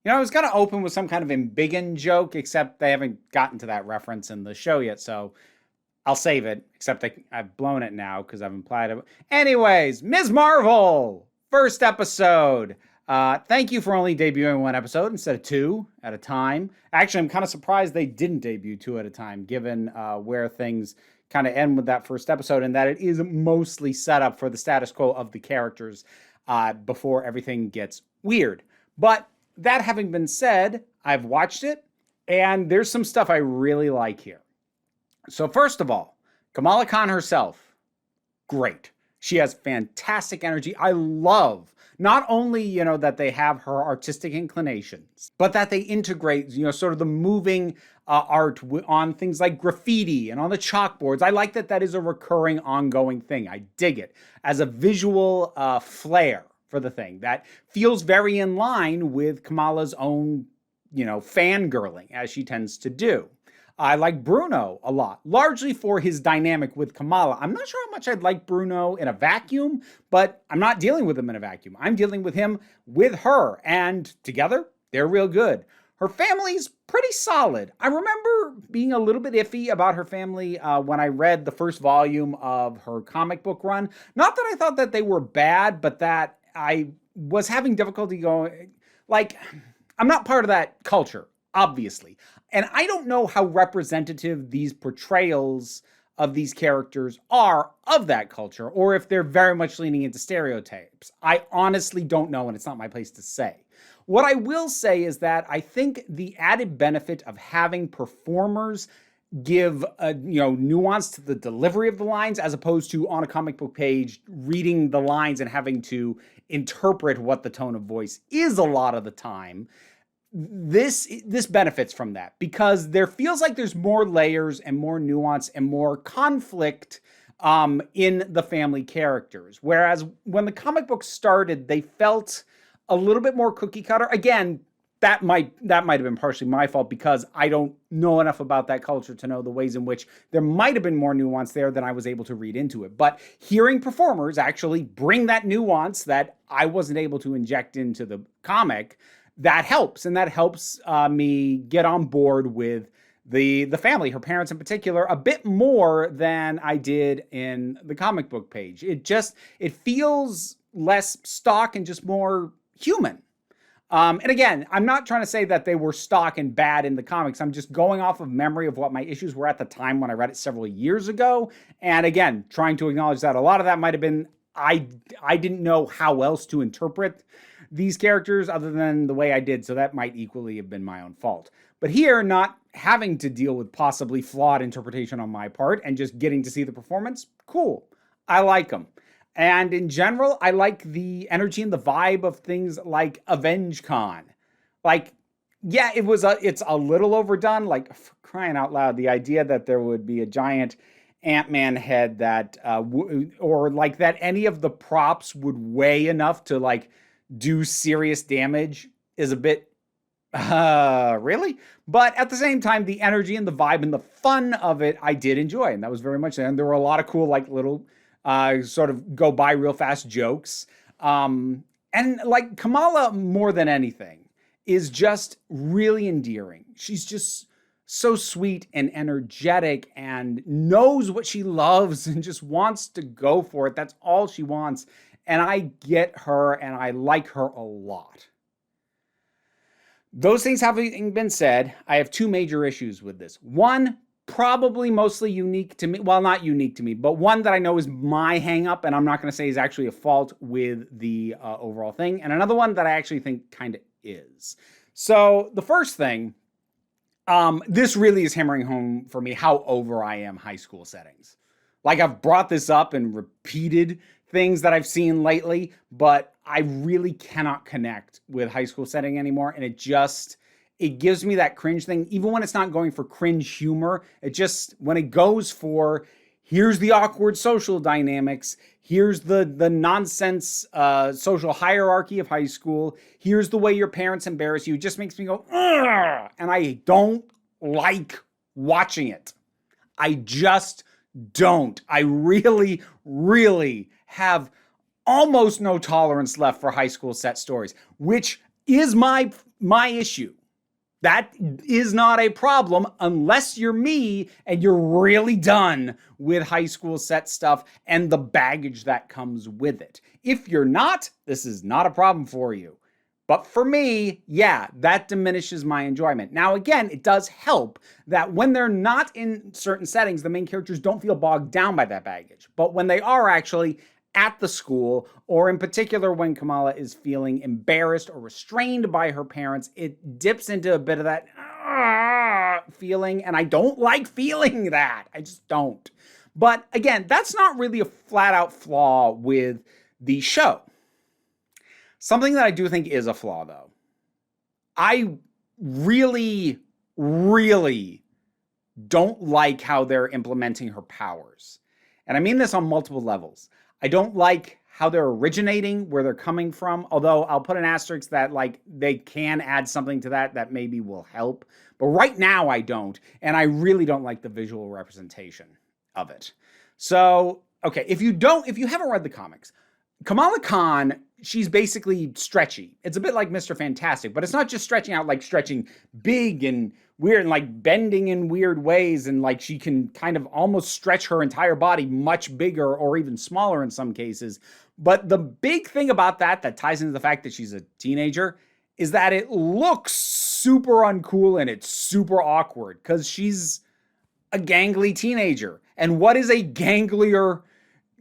I was going to open with some kind of embiggen joke, except they haven't gotten to that reference in the show yet, so I'll save it, except I've blown it now because I've implied it. Anyways, Ms. Marvel, first episode. Thank you for only debuting one episode instead of two at a time. Actually, I'm kind of surprised they didn't debut two at a time, given where things kind of end with that first episode, and that it is mostly set up for the status quo of the characters before everything gets weird. But that having been said, I've watched it, and there's some stuff I really like here. So first of all, Kamala Khan herself, great. She has fantastic energy. I love not only, that they have her artistic inclinations, but that they integrate, sort of the moving art on things like graffiti and on the chalkboards. I like that that is a recurring, ongoing thing. I dig it as a visual flair for the thing that feels very in line with Kamala's own, fangirling, as she tends to do. I like Bruno a lot, largely for his dynamic with Kamala. I'm not sure how much I'd like Bruno in a vacuum, but I'm not dealing with him in a vacuum. I'm dealing with him with her, and together, they're real good. Her family's pretty solid. I remember being a little bit iffy about her family when I read the first volume of her comic book run. Not that I thought that they were bad, but that I was having difficulty going, like, I'm not part of that culture, obviously. And I don't know how representative these portrayals of these characters are of that culture, or if they're very much leaning into stereotypes. I honestly don't know, and it's not my place to say. What I will say is that I think the added benefit of having performers give a nuance to the delivery of the lines, as opposed to on a comic book page reading the lines and having to interpret what the tone of voice is a lot of the time. This benefits from that because there feels like there's more layers and more nuance and more conflict in the family characters. Whereas when the comic book started, they felt a little bit more cookie cutter. Again, that might have been partially my fault because I don't know enough about that culture to know the ways in which there might have been more nuance there than I was able to read into it. But hearing performers actually bring that nuance that I wasn't able to inject into the comic, that helps. And that helps me get on board with the family, her parents in particular, a bit more than I did in the comic book page. It feels less stock and just more human. And again, I'm not trying to say that they were stock and bad in the comics. I'm just going off of memory of what my issues were at the time when I read it several years ago. And again, trying to acknowledge that a lot of that might have been I didn't know how else to interpret these characters other than the way I did, so that might equally have been my own fault. But here, not having to deal with possibly flawed interpretation on my part and just getting to see the performance, cool. I like them. And in general, I like the energy and the vibe of things like AvengeCon. Like, yeah, it's a little overdone, like, for crying out loud, the idea that there would be a giant Ant-Man head that, or like that any of the props would weigh enough to like do serious damage is a bit, really? But at the same time, the energy and the vibe and the fun of it, I did enjoy. And that was very much there. And there were a lot of cool, like little, sort of go by real fast jokes. And like Kamala, more than anything, is just really endearing. She's just so sweet and energetic and knows what she loves and just wants to go for it. That's all she wants. And I get her and I like her a lot. Those things having been said, I have two major issues with this. One, probably mostly unique to me. Well, not unique to me, but one that I know is my hang up, and I'm not going to say is actually a fault with the overall thing. And another one that I actually think kind of is. So the first thing, this really is hammering home for me how over I am high school settings. Like I've brought this up and repeated things that I've seen lately, but I really cannot connect with high school setting anymore. And it gives me that cringe thing, even when it's not going for cringe humor. When it goes for, here's the awkward social dynamics, here's the nonsense social hierarchy of high school, here's the way your parents embarrass you, it just makes me go, ugh! And I don't like watching it. I just don't. I really, really have almost no tolerance left for high school set stories, which is my my issue. That is not a problem unless you're me and you're really done with high school set stuff and the baggage that comes with it. If you're not, this is not a problem for you. But for me, yeah, that diminishes my enjoyment. Now, again, it does help that when they're not in certain settings, the main characters don't feel bogged down by that baggage. But when they are actually at the school, or in particular when Kamala is feeling embarrassed or restrained by her parents, it dips into a bit of that feeling, and I don't like feeling that. I just don't. But again, that's not really a flat-out flaw with the show. Something that I do think is a flaw, though. I really, really don't like how they're implementing her powers. And I mean this on multiple levels. I don't like how they're originating, where they're coming from, although I'll put an asterisk that like they can add something to that maybe will help. But right now I don't, and I really don't like the visual representation of it. So, okay, if you haven't read the comics, Kamala Khan, she's basically stretchy. It's a bit like Mr. Fantastic, but it's not just stretching out, like stretching big and weird and like bending in weird ways, and like she can kind of almost stretch her entire body much bigger or even smaller in some cases. But the big thing about that ties into the fact that she's a teenager is that it looks super uncool and it's super awkward because she's a gangly teenager. And what is a ganglier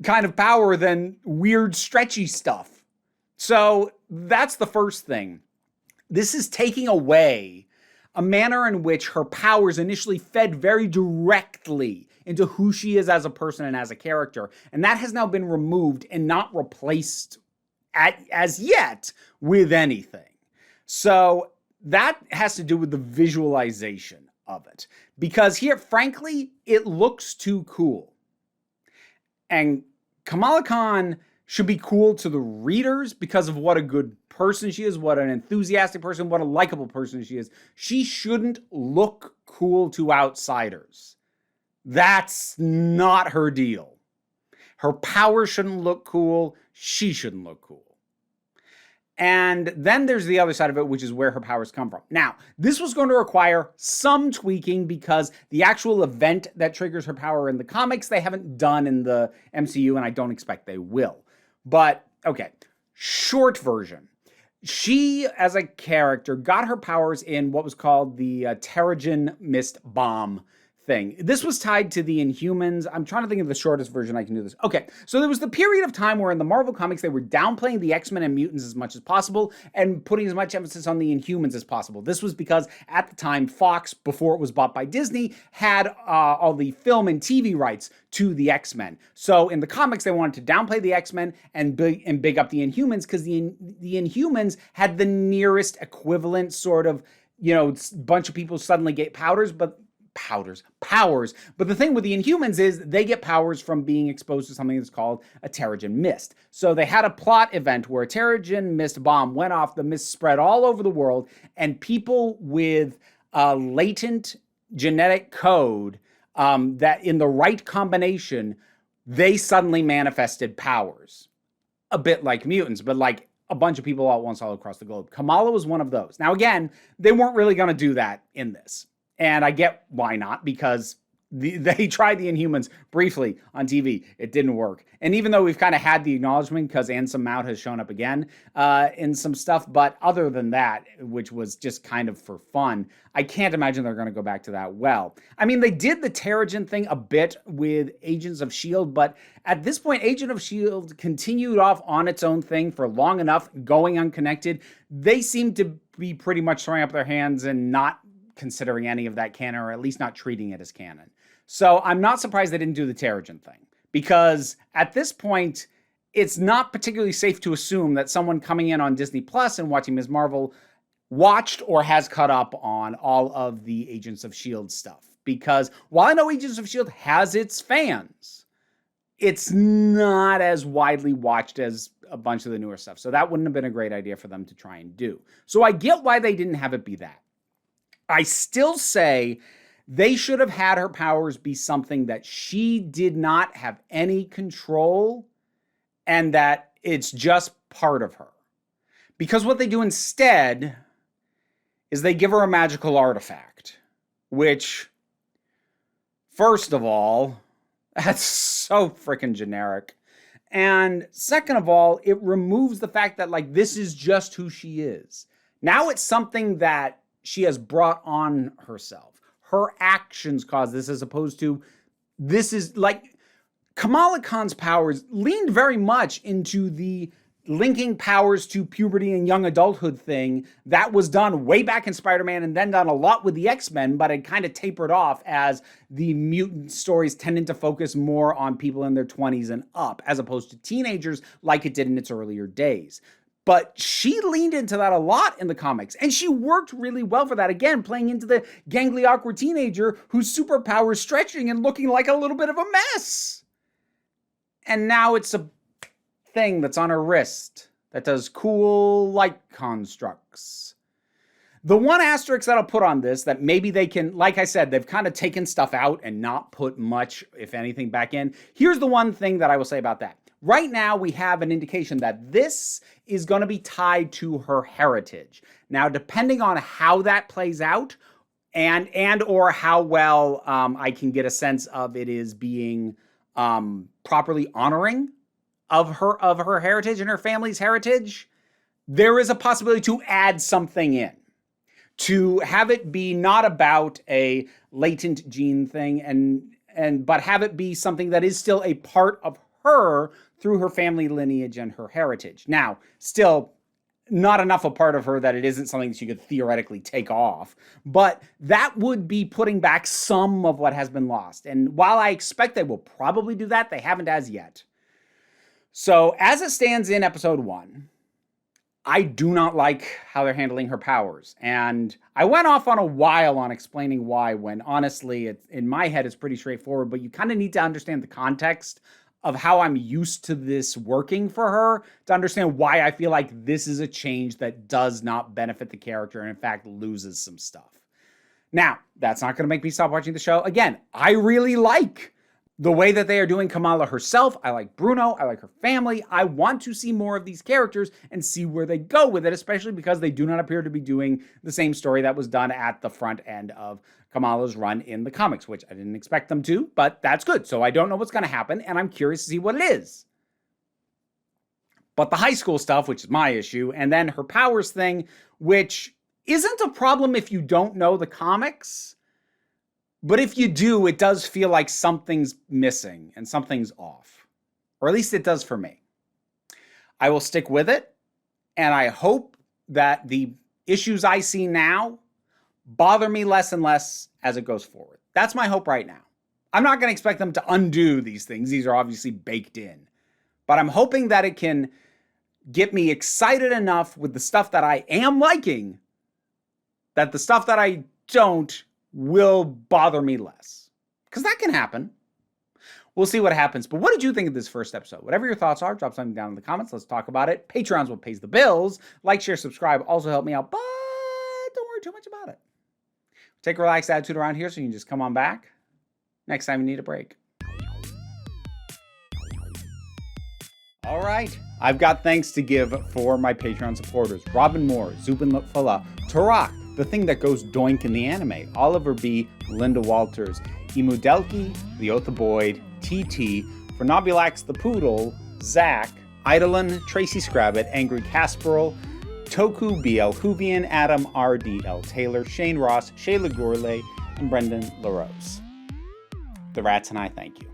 kind of power than weird stretchy stuff? So that's the first thing. This is taking away a manner in which her powers initially fed very directly into who she is as a person and as a character. And that has now been removed and not replaced as yet with anything. So that has to do with the visualization of it. Because here, frankly, it looks too cool. And Kamala Khan should be cool to the readers because of what a good person she is, what an enthusiastic person, what a likable person she is. She shouldn't look cool to outsiders. That's not her deal. Her power shouldn't look cool. She shouldn't look cool. And then there's the other side of it, which is where her powers come from. Now, this was going to require some tweaking because the actual event that triggers her power in the comics, they haven't done in the MCU, and I don't expect they will. But, okay, short version. She, as a character, got her powers in what was called the Terrigen Mist Bomb thing. This was tied to the Inhumans. I'm trying to think of the shortest version I can do this. Okay, so there was the period of time where in the Marvel comics, they were downplaying the X-Men and mutants as much as possible and putting as much emphasis on the Inhumans as possible. This was because at the time, Fox, before it was bought by Disney, had all the film and TV rights to the X-Men. So in the comics, they wanted to downplay the X-Men and big up the Inhumans because the Inhumans had the nearest equivalent sort of, bunch of people suddenly get powers. But the thing with the Inhumans is they get powers from being exposed to something that's called a Terrigen Mist. So they had a plot event where a Terrigen Mist bomb went off, the mist spread all over the world, and people with latent genetic code that in the right combination, they suddenly manifested powers. A bit like mutants, but like a bunch of people all at once all across the globe. Kamala was one of those. Now again, they weren't really going to do that in this. And I get why not, because they tried the Inhumans briefly on TV. It didn't work. And even though we've kind of had the acknowledgement because Anson Mount has shown up again in some stuff, but other than that, which was just kind of for fun, I can't imagine they're going to go back to that well. I mean, they did the Terrigen thing a bit with Agents of S.H.I.E.L.D., but at this point, Agent of S.H.I.E.L.D. continued off on its own thing for long enough, going unconnected. They seem to be pretty much throwing up their hands and not considering any of that canon, or at least not treating it as canon. So I'm not surprised they didn't do the Terrigen thing, because at this point, it's not particularly safe to assume that someone coming in on Disney Plus and watching Ms. Marvel watched or has caught up on all of the Agents of S.H.I.E.L.D. stuff. Because while I know Agents of S.H.I.E.L.D. has its fans, it's not as widely watched as a bunch of the newer stuff. So that wouldn't have been a great idea for them to try and do. So I get why they didn't have it be that. I still say they should have had her powers be something that she did not have any control and that it's just part of her. Because what they do instead is they give her a magical artifact, which, first of all, that's so freaking generic. And second of all, it removes the fact that, like, this is just who she is. Now it's something that she has brought on herself. Her actions cause this, as opposed to, this is like, Kamala Khan's powers leaned very much into the linking powers to puberty and young adulthood thing that was done way back in Spider-Man, and then done a lot with the X-Men, but it kind of tapered off as the mutant stories tended to focus more on people in their 20s and up, as opposed to teenagers like it did in its earlier days. But she leaned into that a lot in the comics, and she worked really well for that. Again, playing into the gangly, awkward teenager whose superpower is stretching and looking like a little bit of a mess. And now it's a thing that's on her wrist that does cool light constructs. The one asterisk that I'll put on this, that maybe they can, like I said, they've kind of taken stuff out and not put much, if anything, back in. Here's the one thing that I will say about that. Right now, we have an indication that this is going to be tied to her heritage. Now, depending on how that plays out, and or how well I can get a sense of it is being properly honoring of her heritage and her family's heritage, there is a possibility to add something in, to have it be not about a latent gene thing, but have it be something that is still a part of her through her family lineage and her heritage. Now, still not enough a part of her that it isn't something that you could theoretically take off, but that would be putting back some of what has been lost. And while I expect they will probably do that, they haven't as yet. So as it stands in episode 1, I do not like how they're handling her powers. And I went off on a while on explaining why, when honestly, in my head, it's pretty straightforward, but you kind of need to understand the context of how I'm used to this working for her to understand why I feel like this is a change that does not benefit the character and in fact loses some stuff. Now, that's not going to make me stop watching the show. Again, I really like the way that they are doing Kamala herself. I like Bruno. I like her family. I want to see more of these characters and see where they go with it, especially because they do not appear to be doing the same story that was done at the front end of Kamala's run in the comics, which I didn't expect them to, but that's good. So I don't know what's going to happen, and I'm curious to see what it is. But the high school stuff, which is my issue, and then her powers thing, which isn't a problem if you don't know the comics, but if you do, it does feel like something's missing and something's off. Or at least it does for me. I will stick with it, and I hope that the issues I see now bother me less and less as it goes forward. That's my hope right now. I'm not going to expect them to undo these things. These are obviously baked in. But I'm hoping that it can get me excited enough with the stuff that I am liking that the stuff that I don't will bother me less. Because that can happen. We'll see what happens. But what did you think of this first episode? Whatever your thoughts are, drop something down in the comments. Let's talk about it. Patreon's what pays the bills. Like, share, subscribe. Also help me out. But don't worry too much about it. Take a relaxed attitude around here so you can just come on back next time you need a break. All right. I've got thanks to give for my Patreon supporters. Robin Moore, Zubin Lutfala, Tarak, The Thing That Goes Doink in the Anime, Oliver B., Linda Walters, Imudelki, The Oath of Boyd, TT, Fernobulax the Poodle, Zach, Idolin, Tracy Scrabbit, Angry Casperl, Toku BL Huvian, Adam RDL Taylor, Shane Ross, Shayla Gourlay, and Brendan LaRose. The Rats and I thank you.